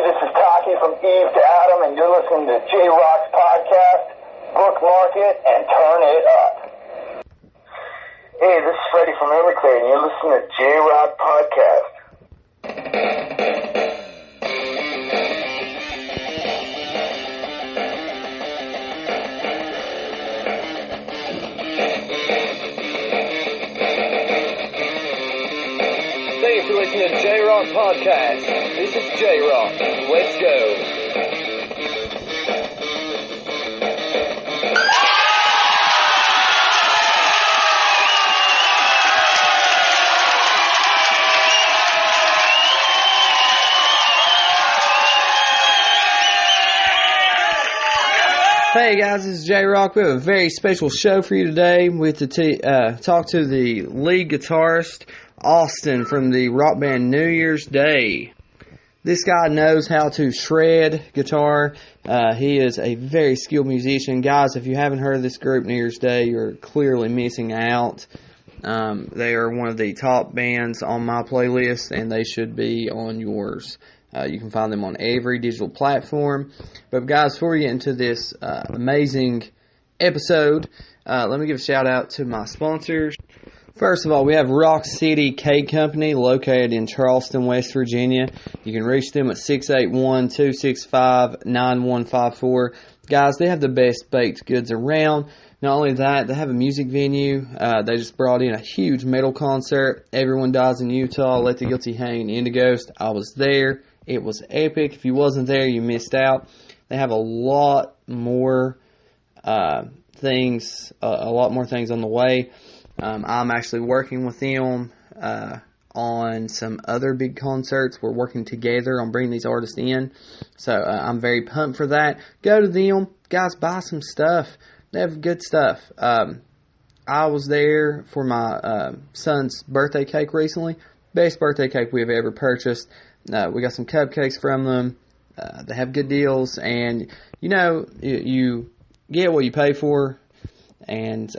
this is Taki from Eve to Adam, and you're listening to J-Rock's podcast. Bookmark it and turn it up. Hey, this is Freddie from Everclear, and you're listening to J-Rock podcast. Thanks for listening to J-Rock Podcast. This is J-Rock. Let's go. Hey guys, this is J-Rock. We have a very special show for you today. We have to talk to the lead guitarist, Austin, from the rock band New Year's Day. This guy knows how to shred guitar. He is a very skilled musician. Guys, if you haven't heard of this group, New Year's Day, you're clearly missing out. They are one of the top bands on my playlist, and they should be on yours. You can find them on every digital platform. But guys, before we get into this amazing episode, let me give a shout out to my sponsors. First of all, we have Rock City Cake Company located in Charleston, West Virginia. You can reach them at 681-265-9154. Guys, they have the best baked goods around. Not only that, they have a music venue. They just brought in a huge metal concert. Everyone Dies in Utah, Let the Guilty Hang, Indighost. I was there. It was epic. If you wasn't there, you missed out. They have a lot more things on the way. I'm actually working with them on some other big concerts. We're working together on bringing these artists in. So I'm very pumped for that. Go to them. Guys, buy some stuff. They have good stuff. I was there for my son's birthday cake recently. Best birthday cake we have ever purchased. We got some cupcakes from them. They have good deals, and you get what you pay for, and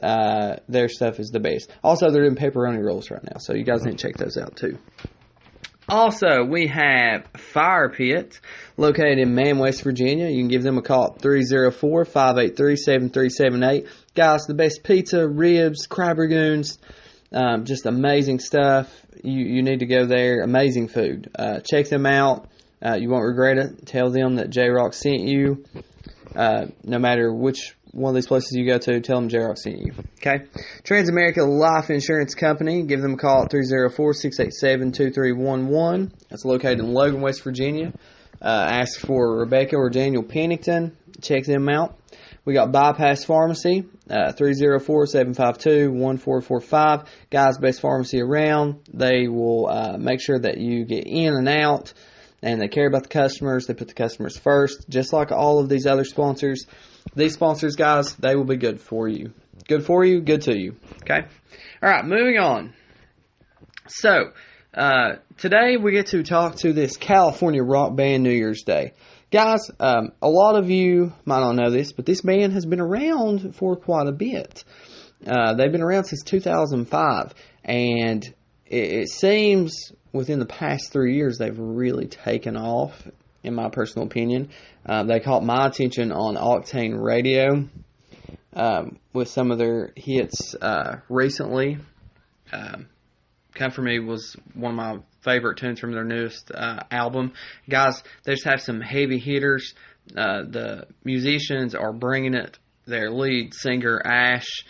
their stuff is the best. Also, they're doing pepperoni rolls right now, so you guys need to check those out too. Also, we have Fire Pit, located in Man, West Virginia. You can give them a call at 304-583-7378. Guys, the best pizza, ribs, crab ragoons, just amazing stuff. You need to go there. Amazing food. Check them out. You won't regret it. Tell them that J-Rock sent you. No matter which one of these places you go to, tell them J-Rock sent you. Okay? Transamerica Life Insurance Company. Give them a call at 304-687-2311. That's located in Logan, West Virginia. Ask for Rebecca or Daniel Pennington. Check them out. We got Bypass Pharmacy, 304-752-1445. Guys, best pharmacy around. They will make sure that you get in and out, and they care about the customers. They put the customers first, just like all of these other sponsors. These sponsors, guys, they will be good for you. Good for you, good to you. Okay? All right, moving on. So, today we get to talk to this California rock band New Year's Day. Guys, a lot of you might not know this, but this band has been around for quite a bit. They've been around since 2005, and it seems within the past 3 years they've really taken off, in my personal opinion. They caught my attention on Octane Radio with some of their hits recently. Come For Me was one of my favorite tunes from their newest album. Guys, they just have some heavy hitters. The musicians are bringing it. Their lead singer, Ash,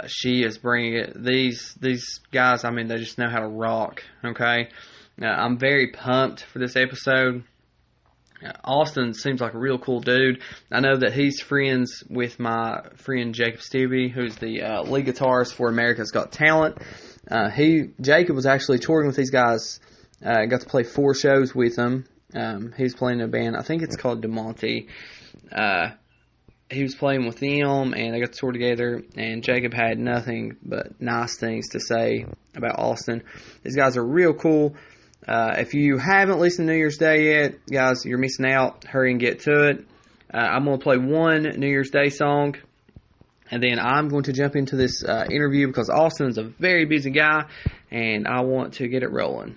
she is bringing it. These guys, I mean, they just know how to rock, okay? I'm very pumped for this episode. Austin seems like a real cool dude. I know that he's friends with my friend Jacob Stevie, who's the lead guitarist for America's Got Talent. Jacob was actually touring with these guys. Got to play 4 shows with them. He's playing in a band, I think it's called DeMonte. He was playing with them, and they got to tour together, and Jacob had nothing but nice things to say about Austin. These guys are real cool. If you haven't listened to New Year's Day yet, guys, you're missing out. Hurry and get to it. I'm going to play one New Year's Day song, and then I'm going to jump into this interview because Austin's a very busy guy, and I want to get it rolling.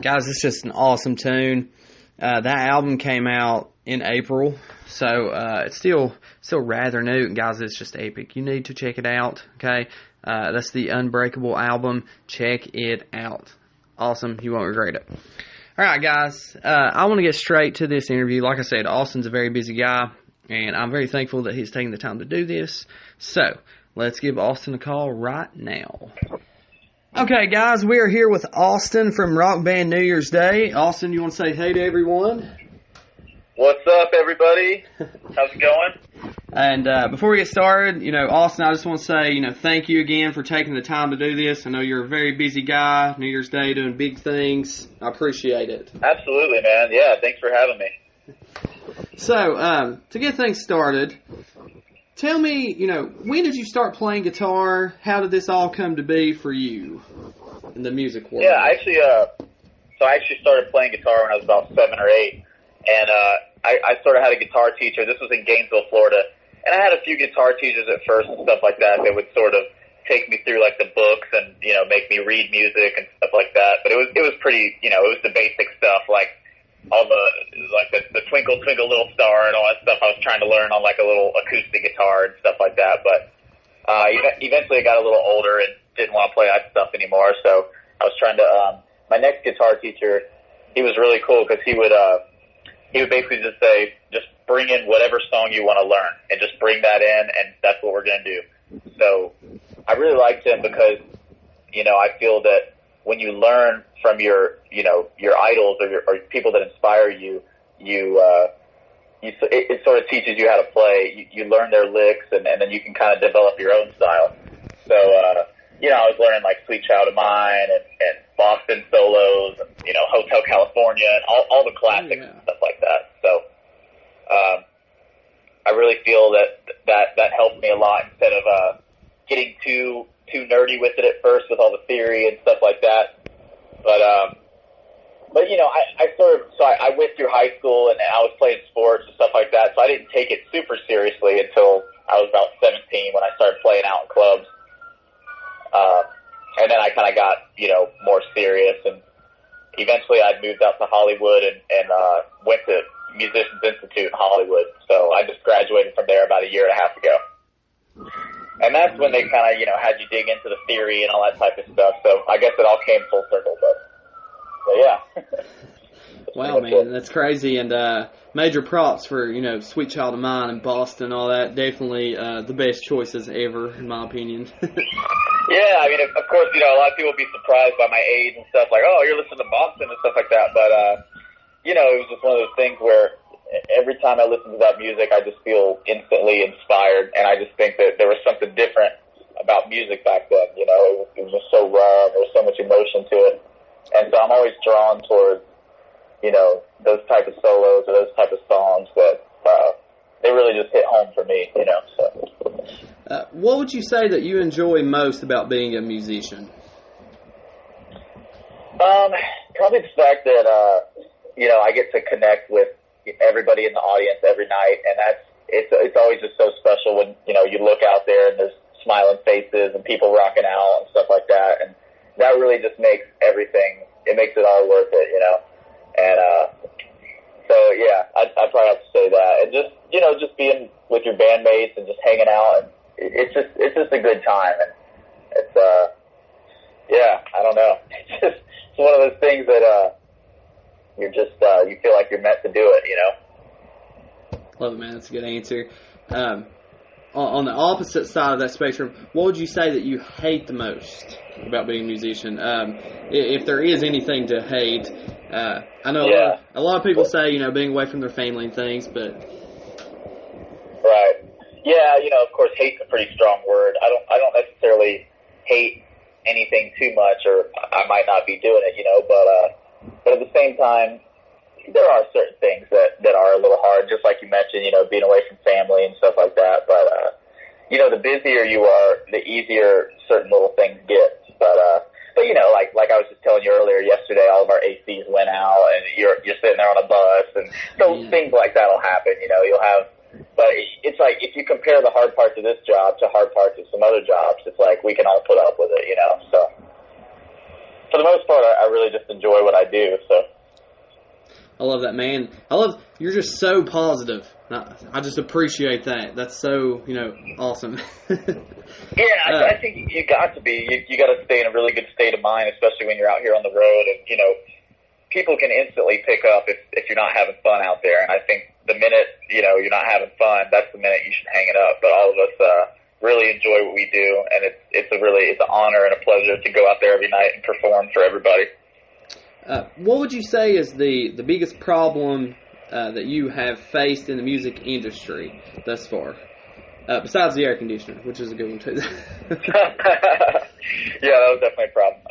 Guys, it's just an awesome tune. That album came out in April, so it's still rather new. And guys, it's just epic. You need to check it out, okay? That's the Unbreakable album. Check it out. Awesome. You won't regret it. All right, guys. I want to get straight to this interview. Like I said, Austin's a very busy guy, and I'm very thankful that he's taking the time to do this. So, let's give Austin a call right now. Okay, guys, we are here with Austin from Rock Band New Year's Day. Austin, you want to say hey to everyone? What's up, everybody? How's it going? And before we get started, Austin, I just want to say, thank you again for taking the time to do this. I know you're a very busy guy, New Year's Day, doing big things. I appreciate it. Absolutely, man. Yeah, thanks for having me. So, to get things started, tell me, when did you start playing guitar? How did this all come to be for you in the music world? Yeah, I actually started playing guitar when I was about 7 or 8, and I sort of had a guitar teacher. This was in Gainesville, Florida, and I had a few guitar teachers at first and stuff like that. They would sort of take me through like the books and make me read music and stuff like that. But it was pretty, it was the basic stuff like all the Twinkle Twinkle Little Star and all that stuff I was trying to learn on like a little acoustic guitar and stuff like that. But eventually I got a little older and didn't want to play that stuff anymore. So I was trying to my next guitar teacher, he was really cool because he would basically just say, just bring in whatever song you want to learn and just bring that in, and that's what we're going to do. So I really liked him because I feel that when you learn from your idols or people that inspire you, it sort of teaches you how to play. You learn their licks, and then you can kind of develop your own style. So, I was learning like Sweet Child of Mine and Boston solos, and, Hotel California, and all the classics and stuff like that. So, I really feel that helped me a lot instead of getting too nerdy with it at first with all the theory and stuff like that. But I went through high school and I was playing sports and stuff like that, so I didn't take it super seriously until I was about 17 when I started playing out in clubs. And then I kind of got, more serious, and eventually I moved out to Hollywood and went to Musicians Institute in Hollywood. So I just graduated from there about a year and a half ago. And that's when they kind of, had you dig into the theory and all that type of stuff. So I guess it all came full circle, but yeah. Wow, man, that's crazy. And major props for, Sweet Child of Mine and Boston, all that. Definitely the best choices ever, in my opinion. Yeah, I mean, of course, a lot of people will be surprised by my age and stuff, like, oh, you're listening to Boston and stuff like that. But, it was just one of those things where every time I listen to that music, I just feel instantly inspired. And I just think that there was something different about music back then. It was just so raw. There was so much emotion to it. And so I'm always drawn towards, those type of solos or those type of songs that they really just hit home for me, so. What would you say that you enjoy most about being a musician? Probably the fact that, I get to connect with everybody in the audience every night, and it's always just so special when, you look out there and there's smiling faces and people rocking out and stuff like that, and that really just makes everything, it makes it all worth it, and, so yeah, I'd probably have to say that, and just, just being with your bandmates and just hanging out, and it's just a good time, and it's, I don't know, it's one of those things that, you're just, you feel like you're meant to do it, Love it, man. That's a good answer. On the opposite side of that spectrum, what would you say that you hate the most about being a musician? If there is anything to hate, I know a lot of people say, being away from their family and things, but... Right. Yeah, of course, hate's a pretty strong word. I don't necessarily hate anything too much, or I might not be doing it, but at the same time, there are certain things that are a little hard, just like you mentioned, being away from family and stuff like that. But, the busier you are, the easier certain little things get. But like I was just telling you earlier, yesterday, all of our ACs went out, and you're sitting there on a bus, and so things like that will happen. You'll have, but it's like if you compare the hard parts of this job to hard parts of some other jobs, it's like we can all put up with it. So for the most part, I really just enjoy what I do. So I love that, man. You're just so positive. I just appreciate that. That's so, awesome. yeah, I think you got to be. You got to stay in a really good state of mind, especially when you're out here on the road. And people can instantly pick up if you're not having fun out there. And I think the minute you're not having fun, that's the minute you should hang it up. But all of us really enjoy what we do, and it's an honor and a pleasure to go out there every night and perform for everybody. What would you say is the biggest problem that you have faced in the music industry thus far? Besides the air conditioner, which is a good one too. Yeah, that was definitely a problem.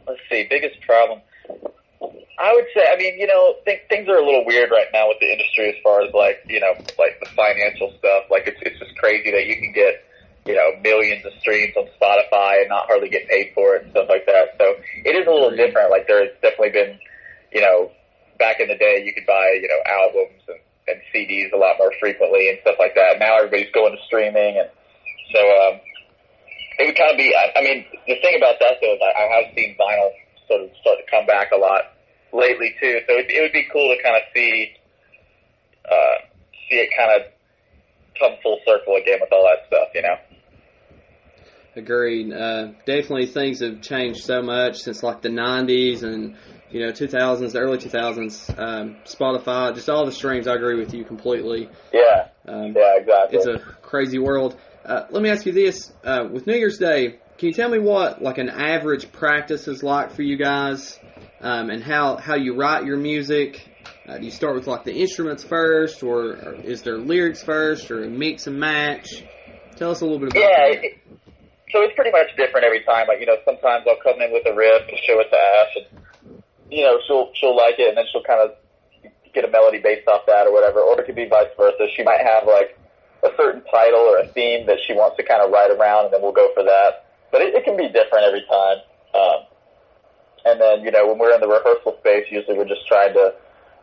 Let's see, biggest problem. I would say, things are a little weird right now with the industry as far as like the financial stuff. Like it's just crazy that you can get millions of streams on Spotify and not hardly get paid for it and stuff like that. So it is a little different. Like there's definitely been, back in the day you could buy, albums and CDs a lot more frequently and stuff like that. Now everybody's going to streaming, and so it would kind of be. The thing about that though is I have seen vinyl sort of start to come back a lot lately too. So it would be cool to kind of see it kind of come full circle again with all that stuff, Agreed. Definitely things have changed so much since like the 90s and 2000s, the early 2000s, Spotify, just all the streams. I agree with you completely. Yeah. Yeah, exactly. It's a crazy world. Let me ask you this. With New Year's Day, can you tell me what like an average practice is like for you guys, and how you write your music? Do you start with like the instruments first, or is there lyrics first, or a mix and match? Tell us a little bit about that. So it's pretty much different every time. Like, sometimes I'll come in with a riff and show it to Ash, and she'll like it, and then she'll kind of get a melody based off that or whatever. Or it could be vice versa. She might have like a certain title or a theme that she wants to kind of write around, and then we'll go for that. But it can be different every time. And then when we're in the rehearsal space, usually we're just trying to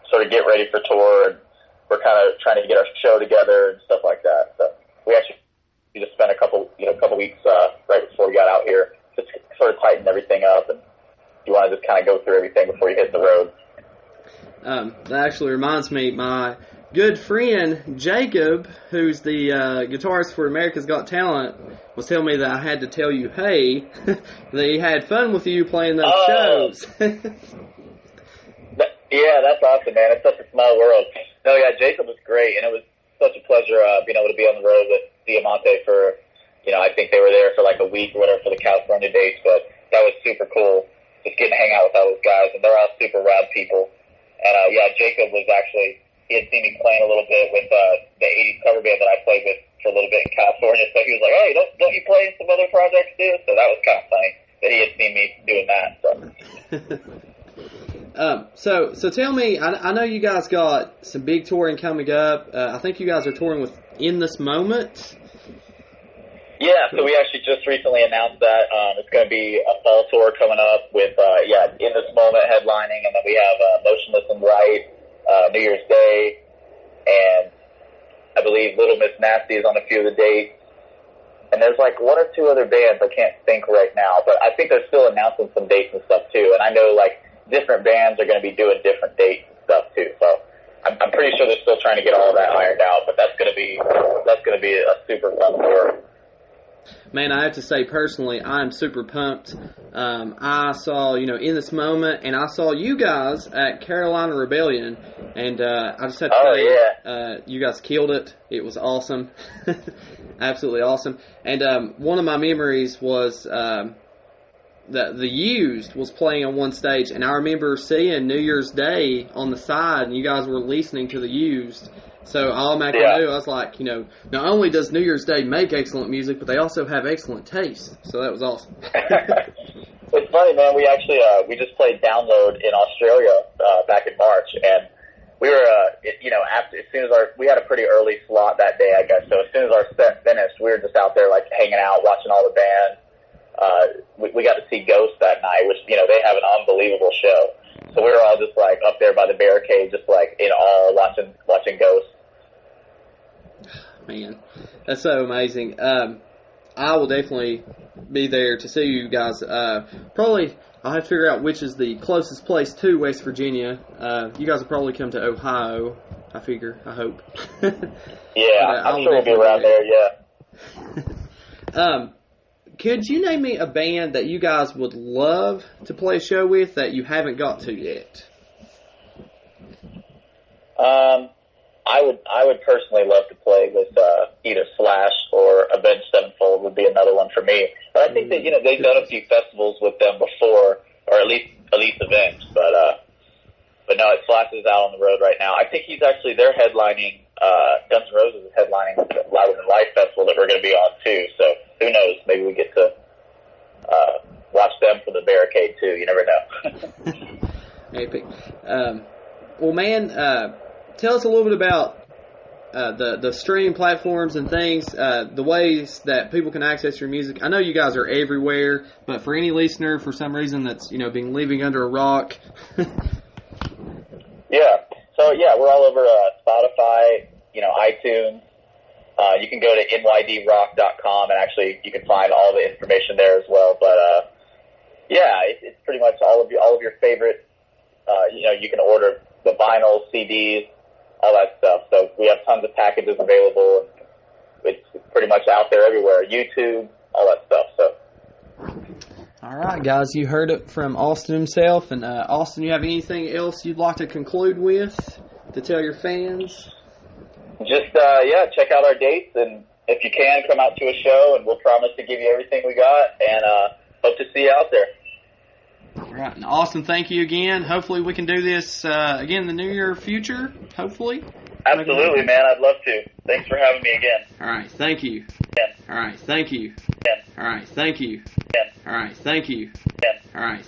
sort of get ready for tour, and we're kind of trying to get our show together and stuff like that. So we actually just spent a couple weeks right before we got out here, just sort of tighten everything up, and you want to just kind of go through everything before you hit the road. That actually reminds me, my good friend Jacob, who's the guitarist for America's Got Talent, was telling me that I had to tell you, hey, that he had fun with you playing those shows. Yeah, that's awesome, man. It's such a small world. No, yeah, Jacob was great, and it was such a pleasure being able to be on the road with Diamante for, I think they were there for like a week or whatever for the California dates, but that was super cool, just getting to hang out with all those guys, and they're all super rad people. And, Jacob was actually, he had seen me playing a little bit with the 80s cover band that I played with for a little bit in California, so he was like, hey, don't you play in some other projects too? So that was kind of funny that he had seen me doing that, so. So tell me, I know you guys got some big touring coming up. I think you guys are touring with In This Moment. Yeah, so we actually just recently announced that. It's going to be a fall tour coming up with, In This Moment headlining, and then we have Motionless and Right, New Year's Day, and I believe Little Miss Nasty is on a few of the dates. And there's like one or two other bands I can't think right now, but I think they're still announcing some dates and stuff too. And I know like different bands are going to be doing different dates and stuff too. So I'm pretty sure they're still trying to get all of that ironed out, but that's going to be a super fun tour. Man, I have to say personally, I'm super pumped. I saw, In This Moment, and I saw you guys at Carolina Rebellion, and I just have to say, you guys killed it. It was awesome. Absolutely awesome. And one of my memories was that the Used was playing on one stage, and I remember seeing New Year's Day on the side, and you guys were listening to the Used. So I automatically knew, I was like, not only does New Year's Day make excellent music, but they also have excellent taste. So that was awesome. It's funny, man. We actually we just played Download in Australia back in March, and we were we had a pretty early slot that day, I guess. So as soon as our set finished, we were just out there like hanging out, watching all the bands. We got to see Ghost that night, which they have an unbelievable show. So we were all just like up there by the barricade, just like in awe, watching Ghost. Man, that's so amazing. I I will definitely be there to see you guys. Probably I'll have to figure out which is the closest place to West Virginia. You guys will probably come to Ohio, I figure, I hope. Yeah, I'm sure we'll be around there, yeah. Could you name me a band that you guys would love to play a show with that you haven't got to yet? I would personally love to play with either Slash or Avenged Sevenfold would be another one for me. But I think that they've done a few festivals with them before, or at least Avenged. But no, Slash is out on the road right now. I think they're headlining. Guns N' Roses is headlining the Louder Than Life festival that we're going to be on too. So who knows? Maybe we get to watch them from the barricade too. You never know. Epic. Well, man, tell us a little bit about the streaming platforms and things, the ways that people can access your music. I know you guys are everywhere, but for any listener, for some reason that's been living under a rock. Yeah. So yeah, we're all over Spotify, iTunes. You can go to nydrock.com and actually you can find all the information there as well. But yeah, it's pretty much all of your favorite. You can order the vinyl, CDs, all that stuff. So we have tons of packages available. It's pretty much out there everywhere. YouTube, all that stuff. So. All right, guys, you heard it from Austin himself. And Austin, you have anything else you'd like to conclude with to tell your fans? Just check out our dates, and if you can, come out to a show, and we'll promise to give you everything we got. And hope to see you out there. All right. And Austin, thank you again. Hopefully we can do this again in the near future, hopefully. Absolutely, man. I'd love to. Thanks for having me again. All right. Thank you. Yeah. All right. Thank you. Yeah. All right. Thank you. Yeah. All right. Thank you. Yeah. All right.